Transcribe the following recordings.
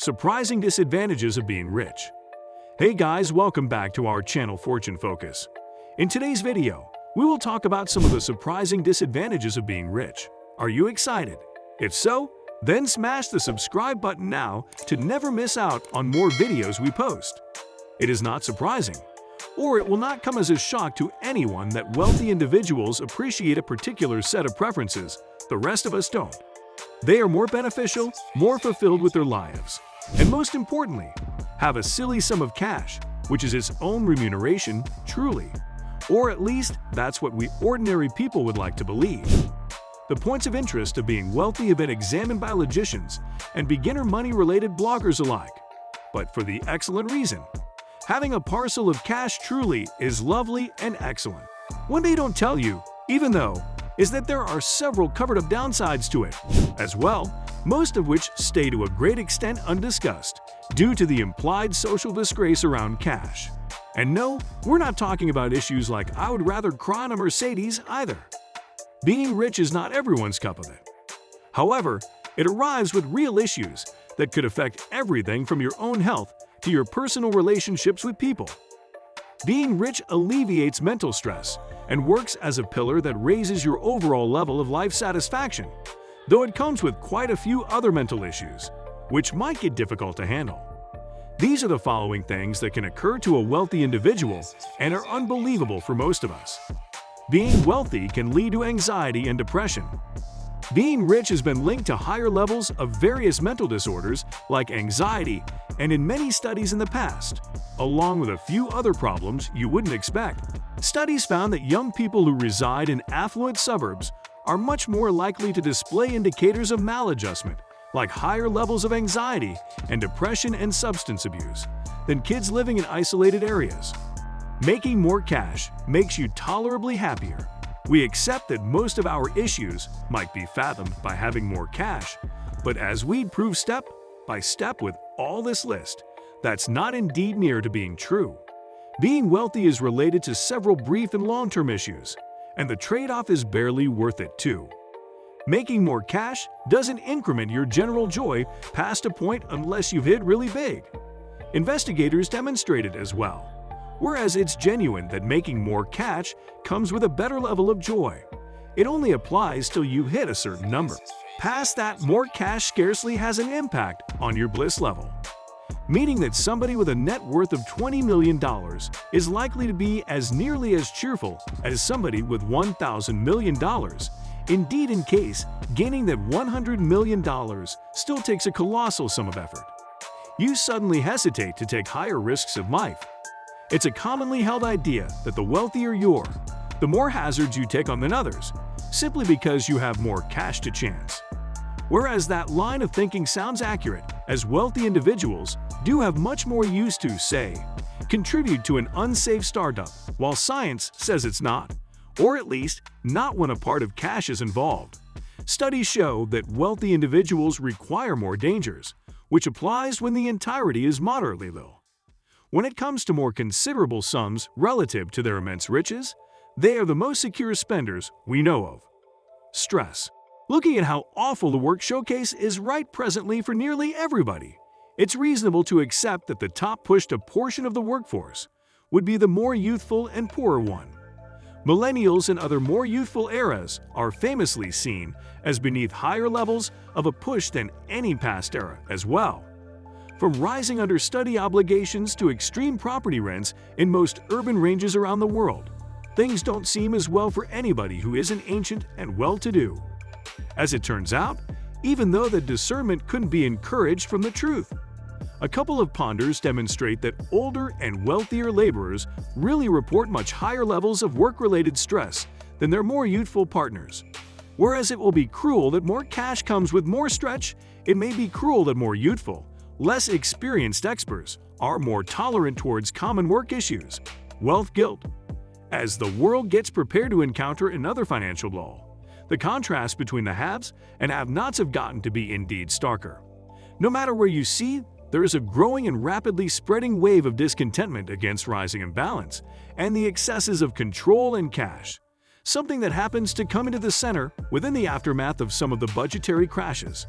Surprising disadvantages of being rich. Hey guys, welcome back to our channel Fortune Focus. In today's video, we will talk about some of the surprising disadvantages of being rich. Are you excited? If so, then smash the subscribe button now to never miss out on more videos we post. It is not surprising, or it will not come as a shock to anyone that wealthy individuals appreciate a particular set of preferences the rest of us don't. They are more beneficial, more fulfilled with their lives, and most importantly, have a silly sum of cash, which is its own remuneration, truly. Or at least, that's what we ordinary people would like to believe. The points of interest of being wealthy have been examined by logicians and beginner money-related bloggers alike. But for the excellent reason, having a parcel of cash truly is lovely and excellent. What they don't tell you, even though, is that there are several covered-up downsides to it, as well, most of which stay to a great extent undiscussed due to the implied social disgrace around cash. And no, we're not talking about issues like I would rather cry on a Mercedes either. Being rich is not everyone's cup of it. However, it arrives with real issues that could affect everything from your own health to your personal relationships with people. Being rich alleviates mental stress and works as a pillar that raises your overall level of life satisfaction, though it comes with quite a few other mental issues, which might get difficult to handle. These are the following things that can occur to a wealthy individual and are unbelievable for most of us. Being wealthy can lead to anxiety and depression. Being rich has been linked to higher levels of various mental disorders like anxiety and in many studies in the past, along with a few other problems you wouldn't expect. Studies found that young people who reside in affluent suburbs are much more likely to display indicators of maladjustment, like higher levels of anxiety and depression and substance abuse, than kids living in isolated areas. Making more cash makes you tolerably happier. We accept that most of our issues might be fathomed by having more cash, but as we'd prove step by step with all this list, that's not indeed near to being true. Being wealthy is related to several brief and long-term issues, and the trade-off is barely worth it too. Making more cash doesn't increment your general joy past a point unless you've hit really big. Investigators demonstrated as well. Whereas it's genuine that making more cash comes with a better level of joy. It only applies till you hit a certain number. Past that, more cash scarcely has an impact on your bliss level. Meaning that somebody with a net worth of $20 million is likely to be as nearly as cheerful as somebody with $1,000 million. Indeed, in case, gaining that $100 million still takes a colossal sum of effort. You suddenly hesitate to take higher risks of life. It's a commonly held idea that the wealthier you are, the more hazards you take on than others, simply because you have more cash to chance. Whereas that line of thinking sounds accurate, as wealthy individuals do have much more use to, say, contribute to an unsafe startup, while science says it's not, or at least not when a part of cash is involved. Studies show that wealthy individuals require more dangers, which applies when the entirety is moderately low. When it comes to more considerable sums relative to their immense riches, they are the most secure spenders we know of. Stress. Looking at how awful the work showcase is right presently for nearly everybody, it's reasonable to accept that the top pushed a portion of the workforce would be the more youthful and poorer one. Millennials and other more youthful eras are famously seen as beneath higher levels of a push than any past era as well. From rising understudy obligations to extreme property rents in most urban ranges around the world, things don't seem as well for anybody who isn't ancient and well-to-do. As it turns out, even though the discernment couldn't be encouraged from the truth. A couple of ponders demonstrate that older and wealthier laborers really report much higher levels of work-related stress than their more youthful partners. Whereas it will be cruel that more cash comes with more stretch, it may be cruel that more youthful, less experienced experts are more tolerant towards common work issues, wealth guilt. As the world gets prepared to encounter another financial lull, the contrast between the haves and have-nots have gotten to be indeed starker. No matter where you see, there is a growing and rapidly spreading wave of discontentment against rising imbalance and the excesses of control and cash, something that happens to come into the center within the aftermath of some of the budgetary crashes.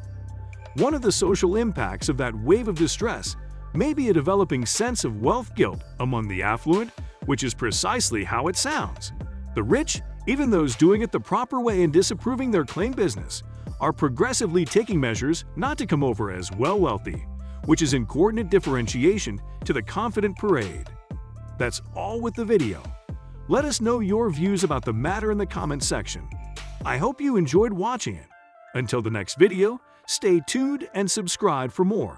One of the social impacts of that wave of distress may be a developing sense of wealth guilt among the affluent, which is precisely how it sounds. The rich, even those doing it the proper way and disapproving their claim business, are progressively taking measures not to come over as wealthy, which is in coordinate differentiation to the confident parade. That's all with the video. Let us know your views about the matter in the comments section. I hope you enjoyed watching it. Until the next video, stay tuned and subscribe for more.